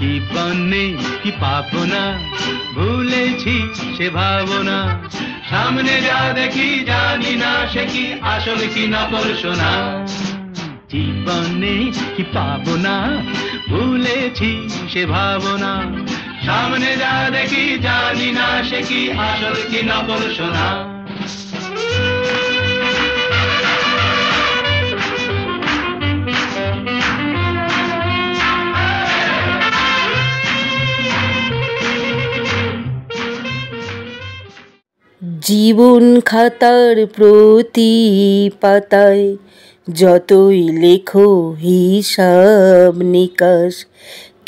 জীবনে কি পাবো না, ভুলেছি সে ভাবনা। সামনে যা দেখি জানি না সে কি আসল কি নকল সোনা। জীবনে কি পাবো না, ভুলেছি সে ভাবনা। সামনে যা দেখি জানি না সে কি আসল কি নকল সোনা। জীবন খাতার প্রতি পাতায় যতই লেখো হিসাব নিকাশ,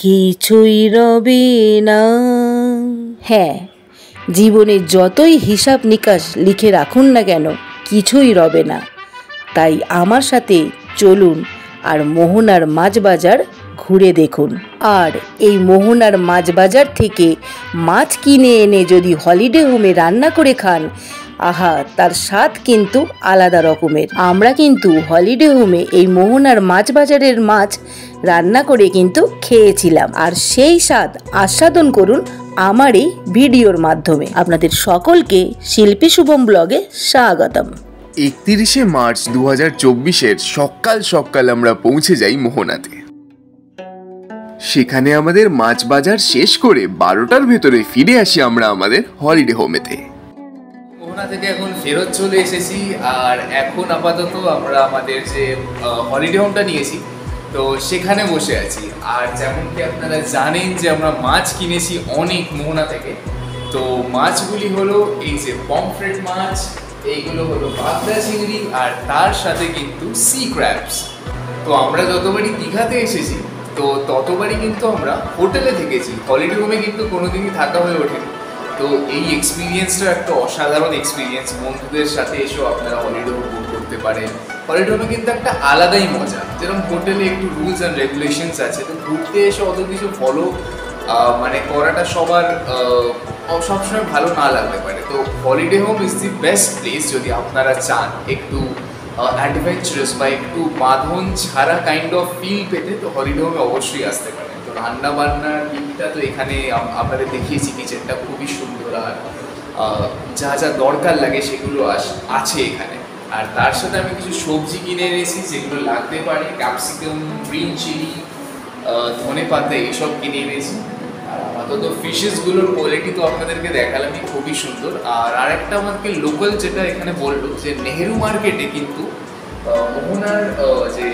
কিছুই রবে না। হ্যাঁ, জীবনে যতই হিসাব নিকাশ লিখে রাখুন না কেন, কিছুই রবে না। তাই আমার সাথে চলুন আর মোহনার মাছ বাজার ঘুরে দেখুন। আর এই মোহনার মাছ বাজার থেকে মাছ কিনে এনে যদি হলিডে হোমে রান্না করে খান, আহা, তার স্বাদ কিন্তু আলাদা রকমের। আমরা কিন্তু হলিডে হোমে এই মোহনার মাছ বাজারের মাছ রান্না করে কিন্তু খেয়েছিলাম, আর সেই স্বাদ আস্বাদন করুন আমার এই ভিডিওর মাধ্যমে। আপনাদের সকলকে শিল্পী শুভম ব্লগে স্বাগতম। 31শে মার্চ 2024-এর সকাল সকাল আমরা পৌঁছে যাই মোহনাতে। সেখানে আমাদের মাছ বাজার শেষ করে 12টার ভেতরে ফিরে আসি আমরা আমাদের হলিডে হোমেতে। মোহনা থেকে এখন ফেরত চলে এসেছি, আর এখন আপাতত আমরা আমাদের যে হলিডে হোমটা নিয়েছি তো সেখানে বসে আছি। আর যেমন কি আপনারা জানেন যে আমরা মাছ কিনেছি অনেক মোহনা থেকে। তো মাছগুলি হলো এই যে পমফ্রেট মাছ, এইগুলো হলো বাগদা চিংড়ি, আর তার সাথে কিন্তু সি ক্র্যাবস। তো আমরা যতবারই দীঘাতে এসেছি তো ততবারই কিন্তু আমরা হোটেলে থেকেছি, হলিডে হোমে কিন্তু কোনোদিনই থাকা হয়ে ওঠেনি। তো এই এক্সপিরিয়েন্সটা একটা অসাধারণ এক্সপিরিয়েন্স। বন্ধুদের সাথে এসেও আপনারা হলিডে হোম বুক করতে পারেন। হলিডে হোমে কিন্তু একটা আলাদাই মজা। যেরকম হোটেলে একটু রুলস অ্যান্ড রেগুলেশনস আছে, তো ঘুরতে এসে অত কিছু ফলো করাটা সবার সবসময় ভালো না লাগতে পারে। তো holiday home is the best place যদি আপনারা চান একটু অ্যাডভেঞ্চারাস বা একটু বাঁধন ছাড়া কাইন্ড অফ ফিল পেতে, তো হলিডে হোমে অবশ্যই আসতে পারেন। তো রান্না বান্নার দিকটা তো এখানে আপনাদের দেখিয়েছি, কিচেনটা খুবই সুন্দর, আর যা যা দরকার লাগে সেগুলো আছে এখানে। আর তার সাথে আমি কিছু সবজি কিনে এনেছি যেগুলো লাগতে পারে, ক্যাপসিকাম, গ্রিন চিলি, ধনে পাতা, এইসব কিনে এনেছি। আর আপাতত ফিশেসগুলোর কোয়ালিটি তো আপনাদেরকে দেখালামই, খুবই সুন্দর। আর আরেকটা আমাকে লোকাল যেটা এখানে বললো যে নেহেরু মার্কেটে কিন্তু মোহনার যে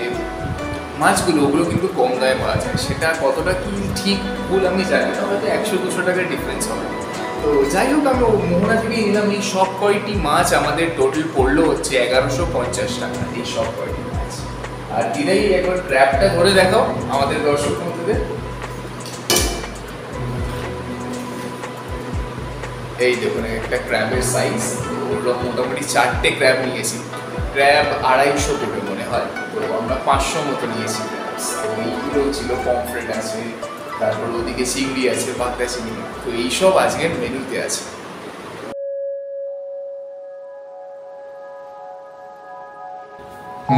মাছগুলো ওগুলো কিন্তু কম দামে পাওয়া যায়। সেটা কতটা কি ঠিক ভুল আমি জানি না, হয়তো 100-200 টাকার ডিফারেন্স হবে। তো যাই হোক, আমরা মোহনা থেকে নিলাম এই সব কয়টি মাছ। আমাদের টোটাল পড়লো হচ্ছে 1150 টাকা এই সব কয়টি মাছ। আর দিদাই একবার ক্র্যাবটা ধরে দেখাও আমাদের দর্শক বন্ধুদের। এই দেখুন একটা ক্র্যাবের সাইজ, ওগুলো মোটামুটি 4টে ক্র্যাব নিয়েছি। ক্র্যাব 250 করে মনে হয়, তো আমরা 500 মতো নিয়েছি ক্র্যাবস। তো এইগুলো ছিল, পমফ্রেট আছে, তারপর ওদিকে চিংড়ি আছে, বাগদা চিংড়ি। তো এইসব আজকের মেনুতে আছে।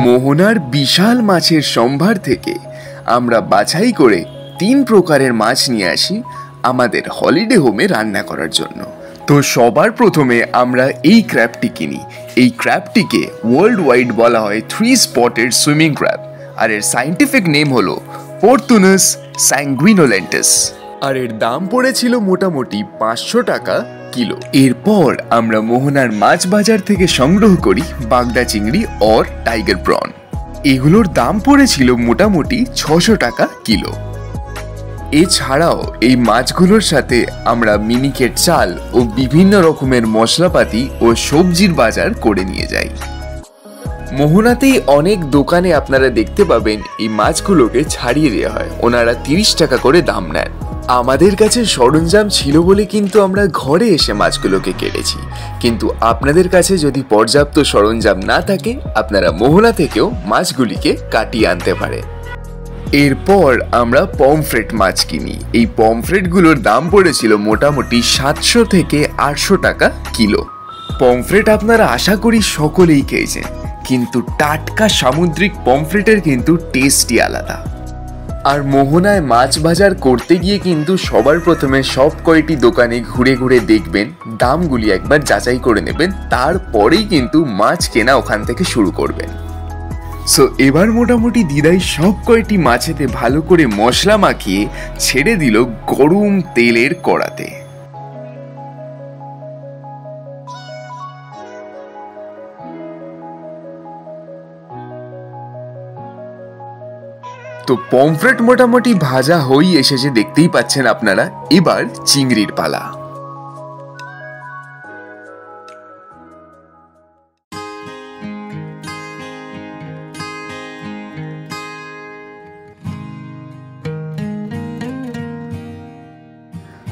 মোহনার বিশাল মাছের সম্ভার থেকে আমরা বাছাই করে 3 প্রকারের মাছ নিয়ে আসি আমাদের হলিডে হোমে রান্না করার জন্য। তো সবার প্রথমে আমরা এই ক্র্যাবটি কিনি। এই ক্র্যাবটিকে ওয়ার্ল্ড ওয়াইড বলা হয় 3 স্পটেড সুইমিং ক্র্যাব, আর এর সাইন্টিফিক নেম হলো পোর্তুনাস স্যাঙ্গুইনোলেন্টাস, আর এর দাম পড়েছিল মোটামুটি 500 টাকা কিলো। এরপর আমরা মোহনার মাছ বাজার থেকে সংগ্রহ করি বাগদা চিংড়ি আর টাইগার প্রন। এগুলোর দাম পড়েছিল মোটামুটি 600 টাকা কিলো। এছাড়াও এই মাছগুলোর সাথে আমরা মিনিকেট চাল ও বিভিন্ন রকমের মশলাপাতি ও সবজির বাজার করে নিয়ে যাই। মোহনাতেই অনেক দোকানে আপনারা দেখতে পাবেন এই মাছগুলোকে ছাড়িয়ে দেওয়া হয়, ওনারা 30 টাকা করে দাম নেন। আমাদের কাছে সরঞ্জাম ছিল বলে কিন্তু আমরা ঘরে এসে মাছগুলোকে কেটেছি, কিন্তু আপনাদের কাছে যদি পর্যাপ্ত সরঞ্জাম না থাকে আপনারা মোহনা থেকেও মাছগুলিকে কাটিয়ে আনতে পারেন। এরপর আমরা পমফ্রেট মাছ কিনি। এই পমফ্রেটগুলোর দাম পড়েছিল মোটামুটি 700 থেকে 800 টাকা কিলো। পমফ্রেট আপনারা আশা করি সকলেই খেয়েছেন, কিন্তু টাটকা সামুদ্রিক পমফ্রেটের কিন্তু টেস্টই আলাদা। আর মোহনায় মাছ বাজার করতে গিয়ে কিন্তু সবার প্রথমে সব কয়টি দোকানে ঘুরে ঘুরে দেখবেন, দামগুলি একবার যাচাই করে নেবেন, তারপরেই কিন্তু মাছ কেনা ওখান থেকে শুরু করবেন। সো এবার মোটামুটি দিদাই সব কয়টি মাছেতে ভালো করে মশলা মাখিয়ে ছেড়ে দিল গরম তেলের কড়াতে। তো পমফ্রেট মোটামুটি ভাজা হয়ে এসেছে, দেখতেই পাচ্ছেন আপনারা। এবার চিংড়ির পালা।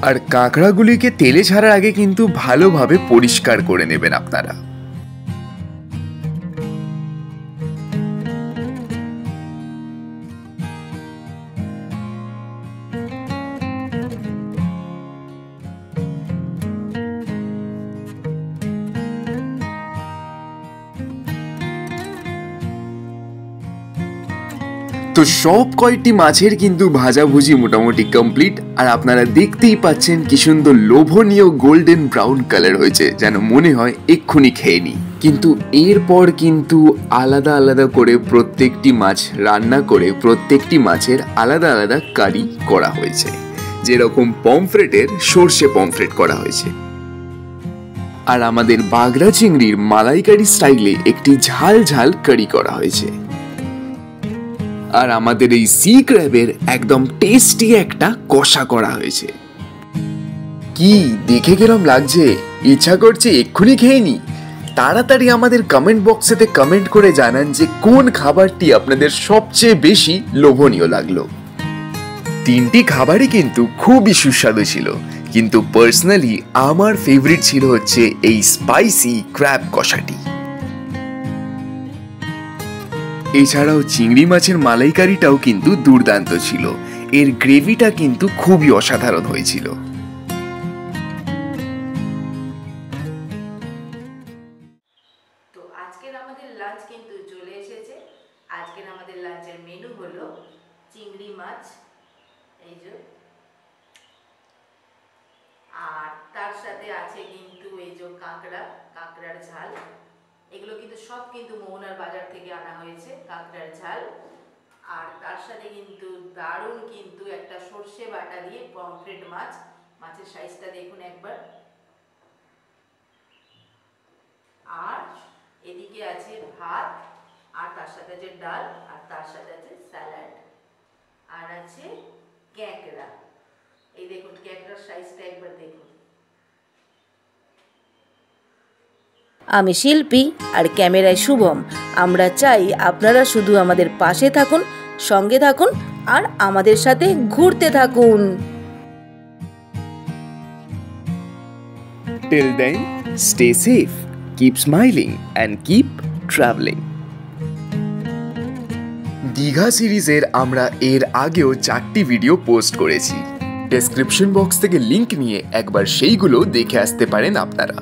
আর কাঁকড়াগুলিকে তেলে ছাড়ার আগে কিন্তু ভালোভাবে পরিষ্কার করে নেবেন আপনারা। তো সব কয়টি মাছের কিন্তু ভাজাভুজি মোটামুটি কমপ্লিট। আর আপনারা দেখতেই পাচ্ছেন কি সুন্দর লোভনীয় গোল্ডেন ব্রাউন কালার হয়েছে, যেন মনে হয় এক্ষুনি খেয়ে নি। কিন্তু এরপর কিন্তু আলাদা আলাদা করে প্রত্যেকটি মাছ রান্না করে প্রত্যেকটি মাছের আলাদা আলাদা কারি করা হয়েছে। যেরকম পমফ্রেটের সর্ষে পমফ্রেট করা হয়েছে, আর আমাদের বাগড়া চিংড়ির মালাইকারি স্টাইলে একটি ঝাল ঝাল কারি করা হয়েছে। আর আমাদের এই সি ক্র্যাবের একদম টেস্টি একটা কষা করা হয়েছে। কি দেখে কিরম লাগছে, ইচ্ছা করছে এক্ষুনি খেয়ে নি। তাড়াতাড়ি আমাদের কমেন্ট বক্সেতে কমেন্ট করে জানান যে কোন খাবারটি আপনাদের সবচেয়ে বেশি লোভনীয় লাগলো। তিনটি খাবারই কিন্তু খুবই সুস্বাদু ছিল, কিন্তু পার্সোনালি আমার ফেভারিট ছিল হচ্ছে এই স্পাইসি ক্র্যাব কষাটি। এছাড়াও চিংড়ি মাছের মালাইকারিটাও কিন্তু দুর্দান্ত ছিল, এর গ্রেভিটা কিন্তু খুবই অসাধারণ হয়েছিল। তো আজকের আমাদের লাঞ্চ কিন্তু চলে এসেছে। আজকের আমাদের লাঞ্চের মেনু হলো চিংড়ি মাছ, এই যে, আর তার সাথে আছে কিন্তু এই যে কাঁকড়ার ঝাল। এগুলো কিন্তু সব কিন্তু মোহনার বাজার থেকে আনা হয়েছে, কাঁকড়ার ঝাল। আর তার সাথে কিন্তু দারুণ কিন্তু একটা সর্ষে বাটা দিয়ে পমফ্রেট মাছ, মাছের সাইজটা দেখুন একবার। আর এদিকে আছে ভাত, আর তার সাথে আছে ডাল, আর তার সাথে আছে স্যালাড, আর আছে ক্যাঁকড়া। এই দেখুন ক্যাঁকড়ার সাইজটা একবার দেখুন। আমি শিল্পী আর ক্যামেরায় শুভম। আমরা চাই আপনারা শুধু আমাদের পাশে থাকুন, সঙ্গে থাকুন, আর আমাদের সাথে ঘুরতে থাকুন। Till then, stay safe, keep smiling and keep traveling. Digha সিরিজের আমরা এর আগেও 4টি ভিডিও পোস্ট করেছি। ডেসক্রিপশন বক্স থেকে লিংক নিয়ে একবার সেইগুলো দেখে আসতে পারেন আপনারা।